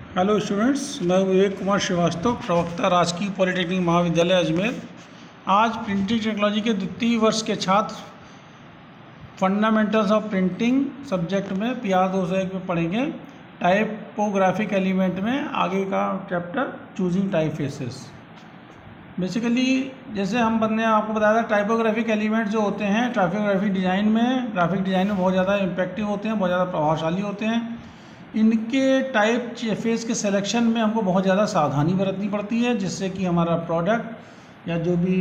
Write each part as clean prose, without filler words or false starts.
Hello students, मैं विवेक कुमार श्रीवास्तव, प्रवक्ता राजकीय पॉलिटेक्निक महाविद्यालय अजमेर। आज प्रिंटिंग टेक्नोलॉजी के द्वितीय वर्ष के छात्र फंडामेंटल्स ऑफ प्रिंटिंग सब्जेक्ट में PR 201 में पढ़ेंगे टाइपोग्राफिक एलिमेंट में आगे का चैप्टर चूजिंग टाइपफेसेस। बेसिकली जैसे हमने आपको बताया था, टाइपोग्राफिक एलिमेंट जो होते हैं ग्राफिक डिज़ाइन में बहुत ज़्यादा इम्पैक्टिव होते हैं, बहुत ज़्यादा प्रभावशाली होते हैं। इनके टाइप फेस के सिलेक्शन में हमको बहुत ज़्यादा सावधानी बरतनी पड़ती है, जिससे कि हमारा प्रोडक्ट या जो भी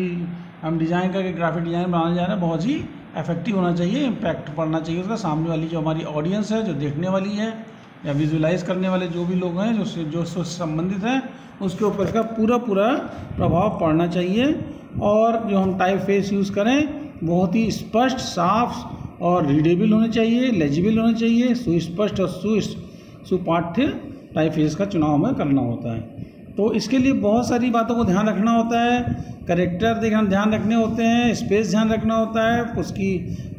हम डिज़ाइन करके ग्राफिक डिज़ाइन बनाने जा रहे हैं बहुत ही इफेक्टिव होना चाहिए, इम्पैक्ट पड़ना चाहिए उसका। सामने वाली जो हमारी ऑडियंस है, जो देखने वाली है या विजुलाइज करने वाले जो भी लोग हैं जो संबंधित हैं, उसके ऊपर इसका पूरा प्रभाव पड़ना चाहिए। और जो हम टाइप फेस यूज़ करें बहुत ही स्पष्ट, साफ और रीडेबल होने चाहिए, लेजिबल होने चाहिए। सुस्पष्ट और सुपाठ्य टाइप फेस का चुनाव हमें करना होता है। तो इसके लिए बहुत सारी बातों को ध्यान रखना होता है। कैरेक्टर ध्यान रखने होते हैं, स्पेस ध्यान रखना होता है, उसकी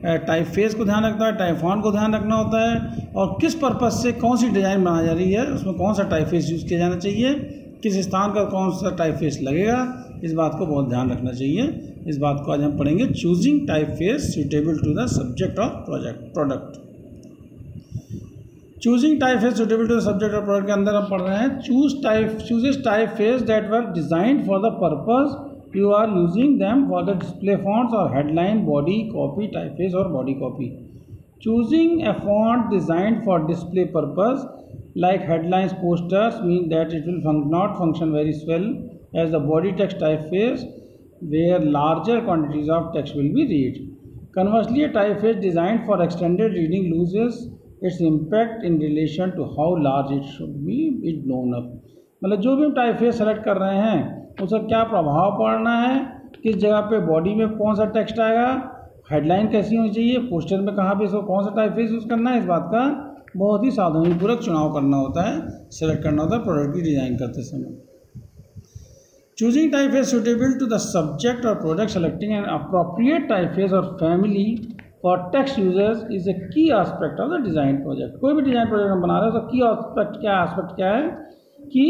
टाइप फेस को ध्यान रखना है, टाइप फॉन्ट को ध्यान रखना होता है, और किस पर्पज़ से कौन सी डिज़ाइन बनाई जा रही है उसमें कौन सा टाइप फेस यूज़ किया जाना चाहिए, किस स्थान का कौन सा टाइप फेस लगेगा, इस बात को बहुत ध्यान रखना चाहिए। इस बात को आज हम पढ़ेंगे, choosing typeface suitable to the subject of product. Choosing typeface suitable to the subject of product के अंदर हम पढ़ रहे हैं chooses typeface that were designed for the purpose you are using them for the display fonts और headline, body copy, typeface और body copy. Choosing a font designed for display purpose like headlines, posters mean that it will not function very well as the body text typeface where larger quantities of text will be read. Conversely, a typeface designed for extended reading loses its impact in relation to how large it should be blown up. मतलब जो भी हम typeface select कर रहे हैं उसका क्या प्रभाव पड़ना है, किस जगह पे बॉडी में कौन सा टेक्स्ट आएगा, हेडलाइन कैसी होनी चाहिए, पोस्टर में कहाँ पे इसको कौन सा टाइपफेस यूज़ करना है, इस बात का बहुत ही सावधानीपूर्वक चुनाव करना होता है, सेलेक्ट करना होता है प्रोडक्ट की डिज़ाइन करते समय। Choosing typeface suitable to the subject और product, selecting an appropriate typeface और family for text users is a key aspect of the design project. कोई भी डिज़ाइन प्रोजेक्ट हम बना रहे हैं तो की एस्पेक्ट क्या है कि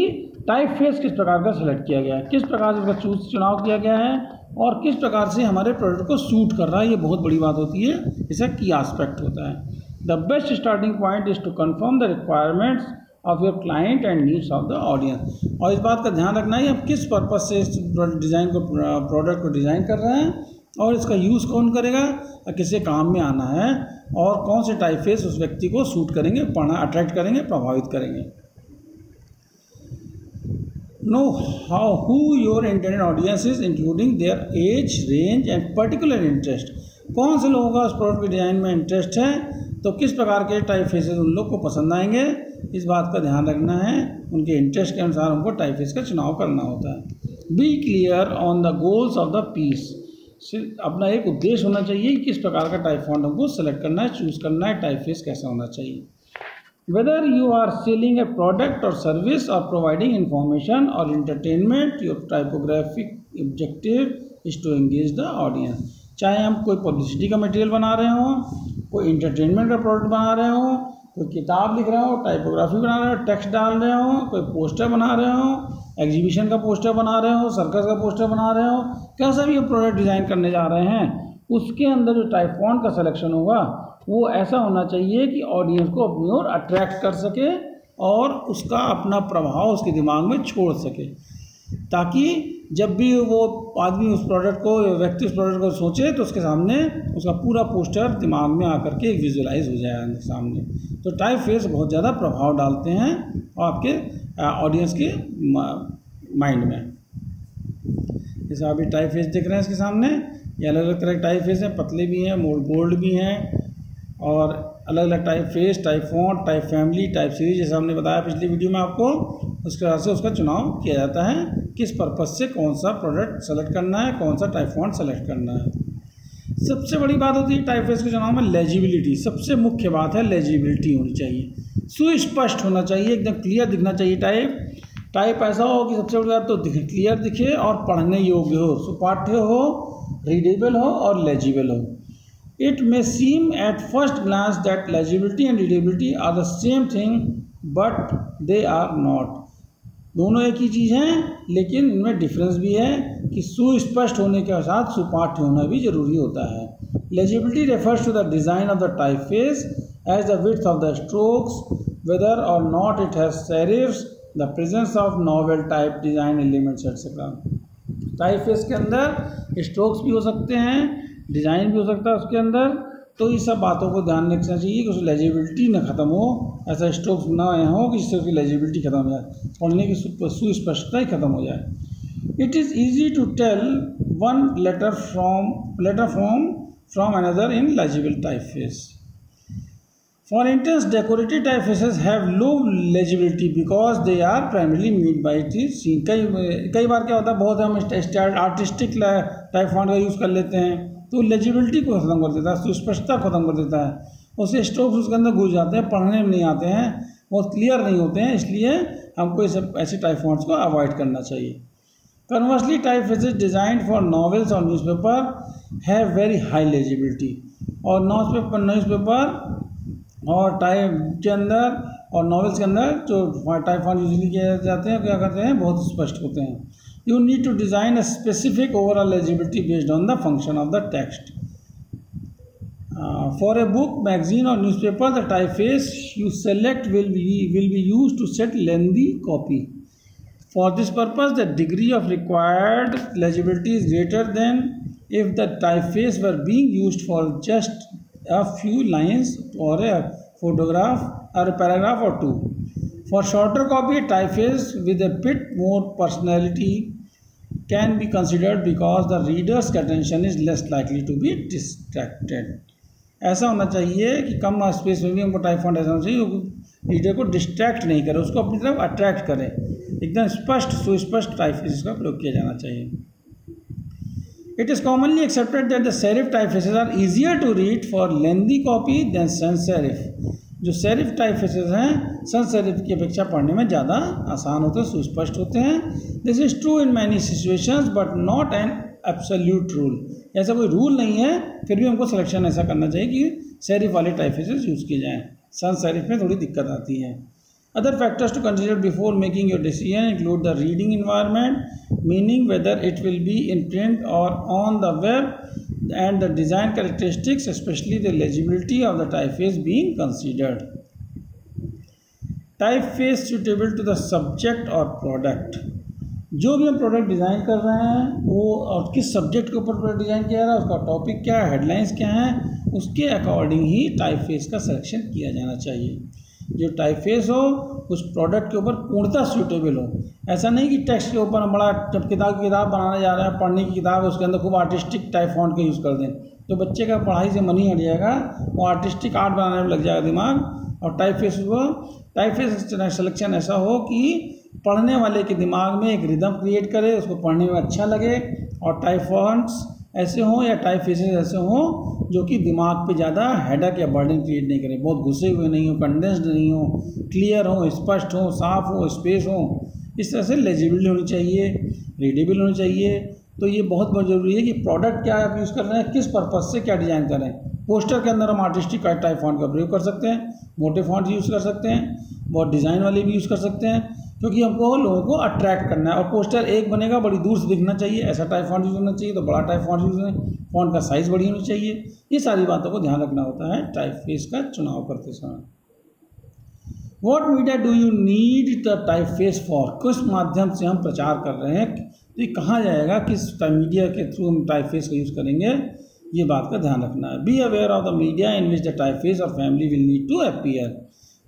टाइपफेस किस प्रकार का सेलेक्ट किया गया है, किस प्रकार से इसका चुनाव किया गया है और किस प्रकार से हमारे प्रोडक्ट को सूट कर रहा है, ये बहुत बड़ी बात होती है, इसका की एस्पेक्ट होता है। The best starting point is to confirm the requirements of your client and needs of the audience। और इस बात का ध्यान रखना है आप किस पर्पज़ से इस डिज़ाइन को प्रोडक्ट को डिज़ाइन कर रहे हैं और इसका यूज़ कौन करेगा और किससे काम में आना है और कौन से टाइपफेस उस व्यक्ति को सूट करेंगे, अट्रैक्ट करेंगे, प्रभावित करेंगे। Know who your intended audience is including their age, range and particular interest। कौन से लोगों का उस प्रोडक्ट की डिज़ाइन में इंटरेस्ट है तो किस प्रकार के टाइप फेसेस उन लोग को पसंद आएंगे, इस बात का ध्यान रखना है। उनके इंटरेस्ट के अनुसार उनको टाइप फेस का चुनाव करना होता है। Be clear on the goals of the peace. अपना एक उद्देश्य होना चाहिए कि किस प्रकार का टाइप फॉन्ट हमको सेलेक्ट करना है, चूज़ करना है, टाइप फेस कैसा होना चाहिए। Whether you are selling a product और सर्विस और प्रोवाइडिंग इंफॉर्मेशन और entertainment, your typographic objective is to engage the audience. चाहे हम कोई पब्लिसिटी का मटेरियल बना रहे हों, कोई इंटरटेनमेंट का प्रोडक्ट बना रहे हों, कोई किताब लिख रहे हो, टाइपोग्राफी बना रहे हो, टेक्स्ट डाल रहे हो, कोई पोस्टर बना रहे हो, एग्जीबिशन का पोस्टर बना रहे हो, सर्कस का पोस्टर बना रहे हो, कैसा भी प्रोडक्ट डिज़ाइन करने जा रहे हैं, उसके अंदर जो टाइप फॉन्ट का सिलेक्शन होगा वो ऐसा होना चाहिए कि ऑडियंस को अपनी ओर अट्रैक्ट कर सके और उसका अपना प्रभाव उसके दिमाग में छोड़ सके, ताकि जब भी वो आदमी उस प्रोडक्ट को, व्यक्ति उस प्रोडक्ट को सोचे तो उसके सामने उसका पूरा पोस्टर दिमाग में आकर के विजुलाइज हो जाए सामने। तो टाइप फेस बहुत ज़्यादा प्रभाव डालते हैं आपके ऑडियंस के माइंड में। जैसे अभी टाइप फेस दिख रहे हैं इसके सामने, ये अलग अलग तरह के टाइप फेस हैं, पतले भी हैं, बोल्ड भी हैं और अलग अलग type face, type font, type family, type series, जैसे हमने बताया पिछली वीडियो में आपको, उसके हिसाब से उसका चुनाव किया जाता है किस पर्पज़ से कौन सा प्रोडक्ट सेलेक्ट करना है, कौन सा टाइप फॉन्ट सेलेक्ट करना है। सबसे बड़ी बात होती है टाइप फेस के चुनाव में लेजिबिलिटी। सबसे मुख्य बात है लेजिबिलिटी होनी चाहिए, सुस्पष्ट होना चाहिए, एकदम क्लियर दिखना चाहिए। टाइप ऐसा हो कि सबसे बड़ी बात तो क्लियर दिखे और पढ़ने योग्य हो, सुपाठ्य हो, रीडेबल हो और लेजिबल हो। It may seem at first glance that legibility and readability are the same thing but they are not. दोनों एक ही चीज़ हैं लेकिन इनमें डिफरेंस भी है कि सुस्पष्ट होने के साथ सुपाठ्य होना भी जरूरी होता है। Legibility refers to the design of the typeface as the width of the strokes, whether और not it has serifs, the presence of novel type design elements etcetera. Typeface के अंदर स्ट्रोक्स भी हो सकते हैं, डिज़ाइन भी हो सकता है उसके अंदर, तो इस सब बातों को ध्यान रखना चाहिए कि उसकी लेजिबिलिटी न ख़त्म हो, ऐसा स्ट्रोक्स ना हो कि जिससे उसकी लेजिबिलिटी ख़त्म हो जाए, पढ़ने की सुस्पष्टता ही ख़त्म हो जाए। It is easy to tell one letter from another in legible typeface. For instance, decorative typefaces have low legibility because they are primarily made by the scene। कई बार क्या होता है, बहुत हम आर्टिस्टिक टाइप फॉन्ट का यूज़ कर लेते हैं तो लेजिबिलिटी को ख़त्म कर देता है, सुस्पष्टता ख़त्म कर देता है, उससे स्ट्रोक्स उसके अंदर घुस जाते हैं, पढ़ने में नहीं आते हैं, बहुत क्लियर नहीं होते हैं, इसलिए हमको ये सब ऐसे टाइप फॉन्ट्स को अवॉइड करना चाहिए। कन्वर्सली टाइपफेसेस डिजाइंड फॉर नॉवेल्स और newspaper have very high legibility. और न्यूज़पेपर और टाइप के अंदर और नॉवेल्स के अंदर जो टाइप फॉन्ट यूजली किए जाते हैं क्या करते हैं, बहुत स्पष्ट होते हैं। You need to design a specific overall legibility based on the function of the text. For a book, magazine और newspaper, the typeface you select will be used to set lengthy copy. For this purpose, the degree of required legibility is greater than if the typeface were being used for just a few lines or a photograph or a paragraph or two. For shorter copy, a typeface with a bit more personality can be considered because the reader's attention is less likely to be distracted. ऐसा होना चाहिए कि कम space में भी हमको type font ऐसा होना चाहिए जो रीडर को डिस्ट्रैक्ट नहीं करे, उसको अपनी तरफ अट्रैक्ट करे। एकदम स्पष्ट सुस्पष्ट टाइपफेसेस का प्रयोग किया जाना चाहिए। It is commonly accepted that the serif typefaces are easier to read for lengthy copy than sans serif। जो सेरिफ टाइपफेसेस हैं sans serif की अपेक्षा पढ़ने में ज़्यादा आसान होते हैं, सुस्पष्ट होते हैं। This is true in many situations but not an absolute rule. ऐसा कोई रूल नहीं है, फिर भी हमको सिलेक्शन ऐसा करना चाहिए कि सेरिफ वाले टाइपफेसेस यूज़ किए जाएँ, sans serif में थोड़ी दिक्कत आती है। Other factors to consider before making your decision include the reading environment, meaning whether it will be in print or on the web, and the design characteristics, especially the legibility of the typeface being considered. Typeface suitable to the subject or product। जो भी हम product design कर रहे हैं वो और किस subject के ऊपर प्रोडक्ट डिज़ाइन किया जा रहा है, उसका टॉपिक क्या है, हेडलाइंस क्या हैं, उसके अकॉर्डिंग ही टाइपफेस का सिलेक्शन किया जाना चाहिए। जो टाइपफेस हो उस प्रोडक्ट के ऊपर पूर्णतः सूटेबल हो। ऐसा नहीं कि टेक्स्ट के ऊपर हम बड़ा जब किताब बनाने जा रहे हैं, पढ़ने की किताब है, उसके अंदर खूब आर्टिस्टिक टाइप फॉन्ट का यूज़ कर दें तो बच्चे का पढ़ाई से मन ही हट जाएगा, वो आर्टिस्टिक आर्ट बनाने में लग जाएगा दिमाग। और टाइपफेस सिलेक्शन ऐसा हो कि पढ़ने वाले के दिमाग में एक रिदम क्रिएट करे, उसको पढ़ने में अच्छा लगे, और टाइप फॉन्ट्स ऐसे हों या टाइपफेसेस ऐसे हों जो कि दिमाग पे ज़्यादा हेडक या बर्डन क्रिएट नहीं करें, बहुत घुसे हुए नहीं हो, कंडेंस्ड नहीं हो, क्लियर हो, स्पष्ट हो, साफ हो, स्पेस हो। इस तरह से लेजिबल होनी चाहिए, रीडेबल होनी चाहिए। तो ये बहुत ज़रूरी है कि प्रोडक्ट क्या आप यूज़ कर रहे हैं, किस पर्पज़ से क्या डिज़ाइन कर रहे हैं। पोस्टर के अंदर हम आर्टिस्टिक टाइप फॉन्ट का प्रयोग कर सकते हैं, मोटे फॉन्ट यूज़ कर सकते हैं, बहुत डिज़ाइन वाले भी यूज़ कर सकते हैं, क्योंकि हमको लोगों को अट्रैक्ट करना है। और पोस्टर एक बनेगा, बड़ी दूर से दिखना चाहिए, ऐसा टाइप फॉन्ट यूज़ होना चाहिए, तो बड़ा टाइप फॉन्ट यूज़ होना, फॉन्ट का साइज़ बड़ी होनी चाहिए। ये सारी बातों को ध्यान रखना होता है टाइपफेस का चुनाव करते समय। What media do you need the typeface for? किस माध्यम से हम प्रचार कर रहे हैं तो ये कहाँ जाएगा, किस मीडिया के थ्रू हम टाइपफेस का यूज़ करेंगे, ये बात का ध्यान रखना है। Be aware of the media in which the typeface और family will need to appear.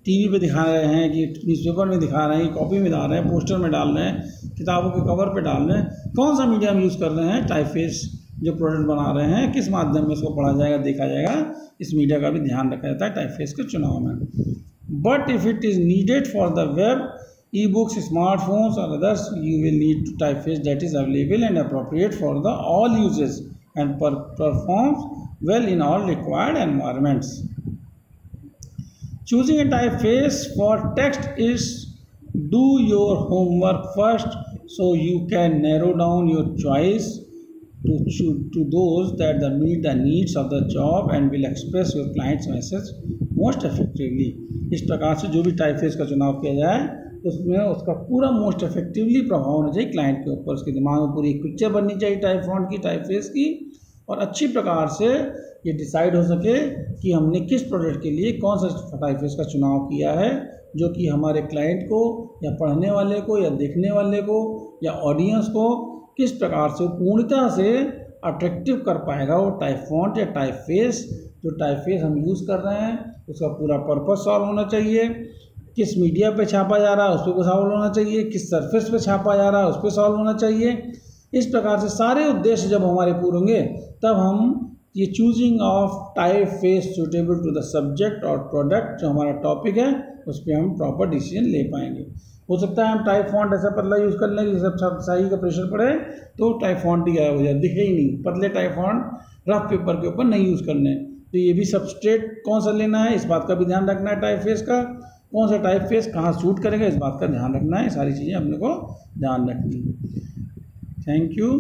TV पे दिखा रहे हैं कि न्यूज़पेपर में दिखा रहे हैं, कॉपी में डाल रहे हैं, पोस्टर में डाल रहे हैं, किताबों के कवर पे डाल रहे हैं, कौन सा मीडिया हम यूज़ कर रहे हैं, टाइपफेस जो प्रोडक्ट बना रहे हैं किस माध्यम में इसको पढ़ा जाएगा, देखा जाएगा, इस मीडिया का भी ध्यान रखा जाता है टाइपफेस के चुनाव में। But if it is needed for the web, e-books, smartphones और others, you will need to typeface that is available and appropriate for the all uses and performs well in all required environments. Choosing a typeface for text is do your homework first so you can narrow down your choice to those that meet the needs of the job and will express your client's message most effectively. इस प्रकार से जो भी typeface का चुनाव किया जाए उसमें उसका पूरा मोस्ट इफेक्टिवली प्रभाव होना चाहिए क्लाइंट के ऊपर। उसके दिमाग में पूरी एक पिक्चर बननी चाहिए टाइप फॉन्ट की, टाइपफेस की, और अच्छी प्रकार से ये डिसाइड हो सके कि हमने किस प्रोडक्ट के लिए कौन सा टाइपफेस का चुनाव किया है, जो कि हमारे क्लाइंट को या पढ़ने वाले को या देखने वाले को या ऑडियंस को किस प्रकार से पूर्णतः से अट्रैक्टिव कर पाएगा वो टाइप फॉन्ट या टाइपफेस। जो टाइपफेस हम यूज़ कर रहे हैं उसका पूरा पर्पस सॉल्व होना चाहिए, किस मीडिया पे छापा जा रहा है उस पर सॉल्व होना चाहिए, किस सरफेस पे छापा जा रहा है उस पर सॉल्व होना चाहिए। इस प्रकार से सारे उद्देश्य जब हमारे पूरे होंगे तब हम ये choosing of typeface suitable to the subject और प्रोडक्ट जो हमारा टॉपिक है उस पर हम प्रॉपर डिसीजन ले पाएंगे। हो सकता है हम टाइप फॉन्ट ऐसा पतला यूज़ कर लें कि जब स्याही का प्रेशर पड़े तो टाइप फॉन्ट ही गायब हो जाए, दिखे ही नहीं। पतले टाइप फॉन्ट रफ पेपर के ऊपर नहीं यूज़ करने। तो ये भी सबस्ट्रेट कौन सा लेना है इस बात का भी ध्यान रखना है, टाइपफेस का कौन सा टाइपफेस कहाँ सूट करेगा इस बात का ध्यान रखना है। सारी चीज़ें अपने को ध्यान रखनी है। Thank you.